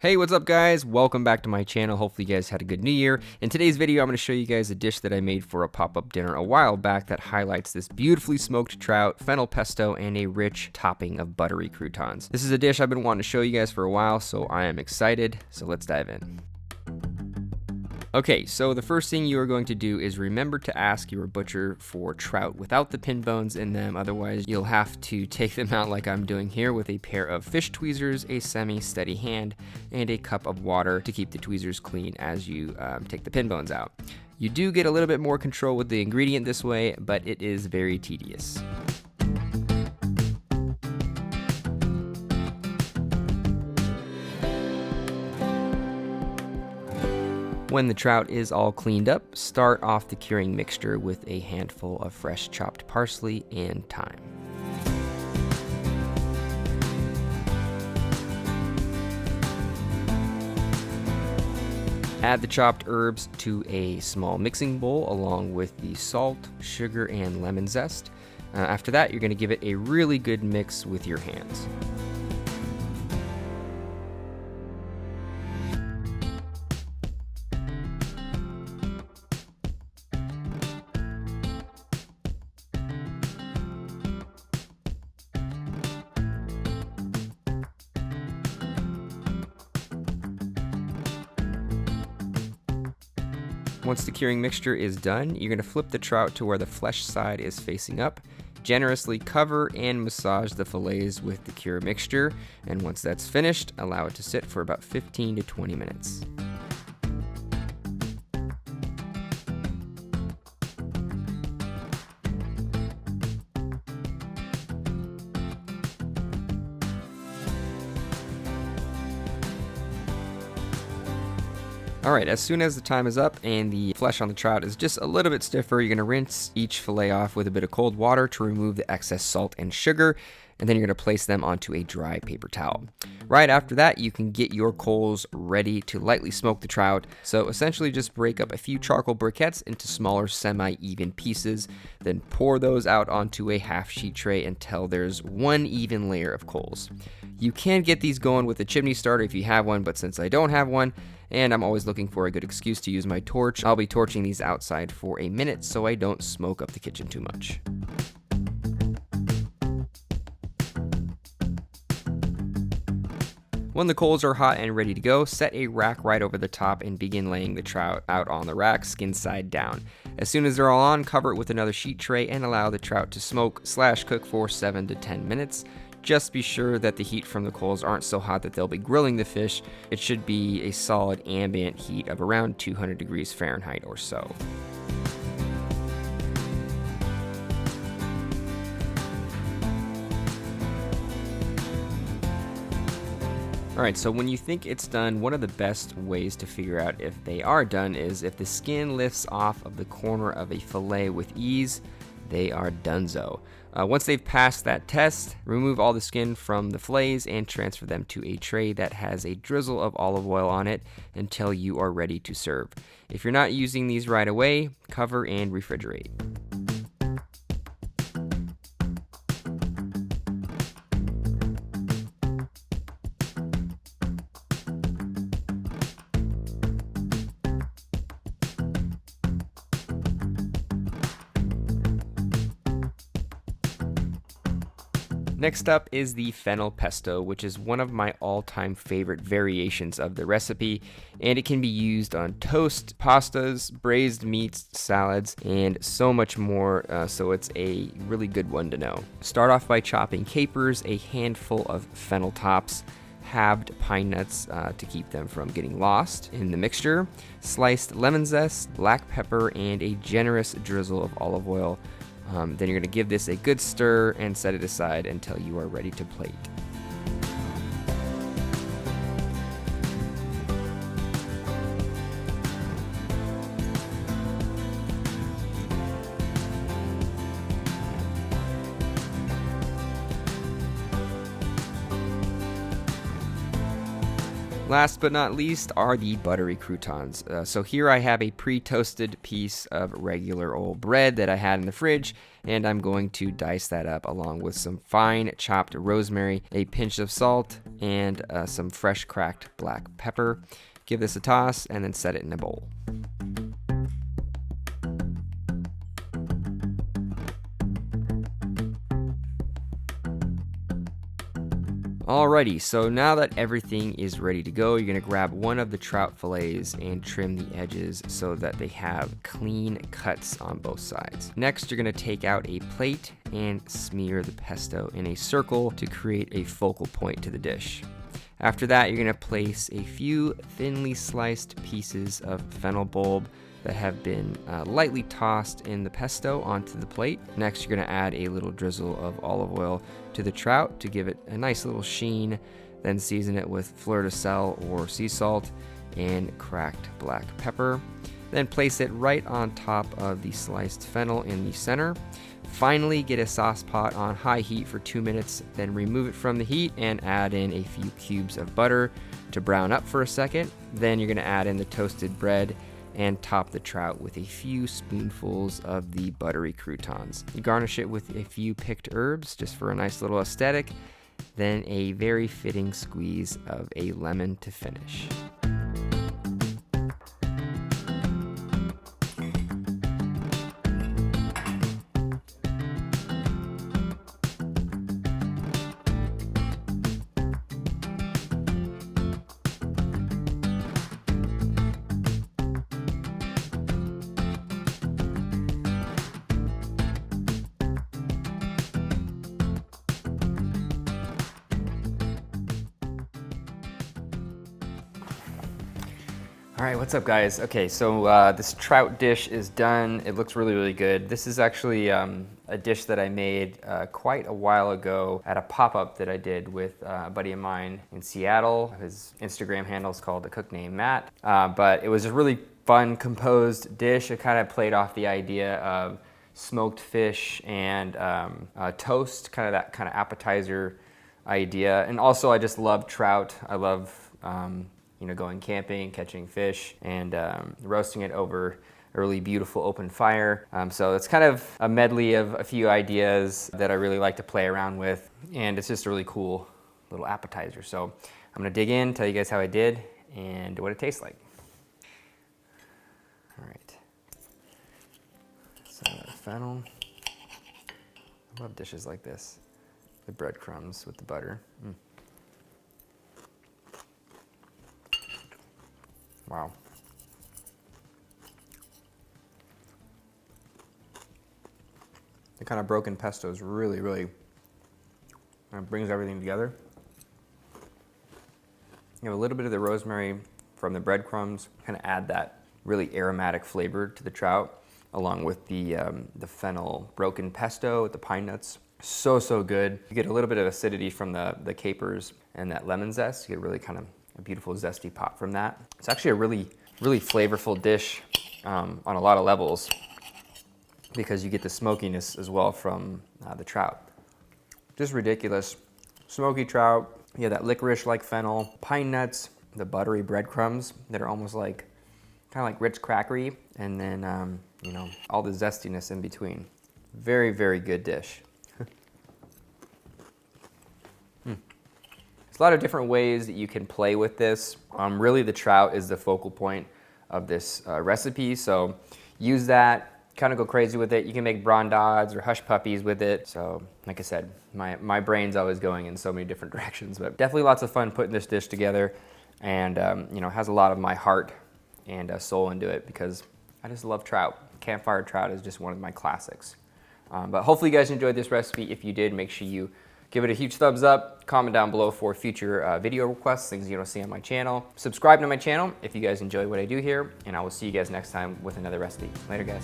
Hey, what's up guys? Welcome back to my channel. Hopefully you guys had a good new year. In today's video, I'm going to show you guys a dish that I made for a pop-up dinner a while back that highlights this beautifully smoked trout, fennel pesto, and a rich topping of buttery croutons. This is a dish I've been wanting to show you guys for a while, so I am excited. So let's dive in. Okay, so the first thing you are going to do is remember to ask your butcher for trout without the pin bones in them. Otherwise, you'll have to take them out like I'm doing here with a pair of fish tweezers, a semi-steady hand, and a cup of water to keep the tweezers clean as you take the pin bones out. You do get a little bit more control with the ingredient this way, but it is very tedious. When the trout is all cleaned up, start off the curing mixture with a handful of fresh chopped parsley and thyme. Add the chopped herbs to a small mixing bowl along with the salt, sugar, and lemon zest. After that, you're going to give it a really good mix with your hands. Once the curing mixture is done, you're going to flip the trout to where the flesh side is facing up. Generously cover and massage the fillets with the cure mixture, and once that's finished, allow it to sit for about 15 to 20 minutes. Alright, as soon as the time is up and the flesh on the trout is just a little bit stiffer, you're going to rinse each fillet off with a bit of cold water to remove the excess salt and sugar, and then you're going to place them onto a dry paper towel. Right after that, you can get your coals ready to lightly smoke the trout. So essentially just break up a few charcoal briquettes into smaller semi-even pieces, then pour those out onto a half sheet tray until there's one even layer of coals. You can get these going with a chimney starter if you have one, but since I don't have one, and I'm always looking for a good excuse to use my torch, I'll be torching these outside for a minute so I don't smoke up the kitchen too much. When the coals are hot and ready to go, set a rack right over the top and begin laying the trout out on the rack, skin side down. As soon as they're all on, cover it with another sheet tray and allow the trout to smoke/cook for 7 to 10 minutes. Just be sure that the heat from the coals aren't so hot that they'll be grilling the fish. It should be a solid ambient heat of around 200 degrees Fahrenheit or so. Alright, so when you think it's done, one of the best ways to figure out if they are done is if the skin lifts off of the corner of a fillet with ease, they are donezo. Once they've passed that test, remove all the skin from the fillets and transfer them to a tray that has a drizzle of olive oil on it until you are ready to serve. If you're not using these right away, cover and refrigerate. Next up is the fennel pesto, which is one of my all-time favorite variations of the recipe, and it can be used on toast, pastas, braised meats, salads, and so much more, so it's a really good one to know. Start off by chopping capers, a handful of fennel tops, halved pine nuts to keep them from getting lost in the mixture, sliced lemon zest, black pepper, and a generous drizzle of olive oil. Then you're going to give this a good stir and set it aside until you are ready to plate. Last but not least are the buttery croutons. So here I have a pre-toasted piece of regular old bread that I had in the fridge, and I'm going to dice that up along with some fine chopped rosemary, a pinch of salt, and some fresh cracked black pepper. Give this a toss and then set it in a bowl. Alrighty, so now that everything is ready to go, you're gonna grab one of the trout fillets and trim the edges so that they have clean cuts on both sides. Next, you're gonna take out a plate and smear the pesto in a circle to create a focal point to the dish. After that, you're gonna place a few thinly sliced pieces of fennel bulb that have been lightly tossed in the pesto onto the plate. Next, you're gonna add a little drizzle of olive oil to the trout to give it a nice little sheen. Then season it with fleur de sel or sea salt and cracked black pepper. Then place it right on top of the sliced fennel in the center. Finally, get a sauce pot on high heat for 2 minutes, then remove it from the heat and add in a few cubes of butter to brown up for a second. Then you're gonna add in the toasted bread and top the trout with a few spoonfuls of the buttery croutons. You garnish it with a few picked herbs just for a nice little aesthetic, then a very fitting squeeze of a lemon to finish. All right, what's up guys? Okay, so this trout dish is done. It looks really, really good. This is actually a dish that I made quite a while ago at a pop-up that I did with a buddy of mine in Seattle. His Instagram handle is called The Cook Named Matt. But it was a really fun, composed dish. It kind of played off the idea of smoked fish and toast, kind of that kind of appetizer idea. And also I just love trout. I love going camping, catching fish, and roasting it over a really beautiful open fire. So it's kind of a medley of a few ideas that I really like to play around with, and it's just a really cool little appetizer. So I'm gonna dig in, tell you guys how I did, and what it tastes like. All right. So fennel. I love dishes like this. The breadcrumbs with the butter. Wow. The kind of broken pesto is really, really brings everything together. You have a little bit of the rosemary from the breadcrumbs, kind of add that really aromatic flavor to the trout, along with the fennel broken pesto with the pine nuts. So, so good. You get a little bit of acidity from the capers and that lemon zest. You get really kind of a beautiful zesty pop from that. It's actually a really, really flavorful dish on a lot of levels because you get the smokiness as well from the trout. Just ridiculous. Smoky trout, you have that licorice-like fennel, pine nuts, the buttery breadcrumbs that are almost like, kind of like Ritz crackery, and then, all the zestiness in between. Very, very good dish. There's a lot of different ways that you can play with this. Really, the trout is the focal point of this recipe, so use that, kind of go crazy with it. You can make brandades or hush puppies with it. So, like I said, my brain's always going in so many different directions, but definitely lots of fun putting this dish together, and has a lot of my heart and soul into it because I just love trout. Campfire trout is just one of my classics. But hopefully you guys enjoyed this recipe. If you did, make sure you give it a huge thumbs up, comment down below for future video requests, things you don't see on my channel. Subscribe to my channel if you guys enjoy what I do here, and I will see you guys next time with another recipe. Later, guys.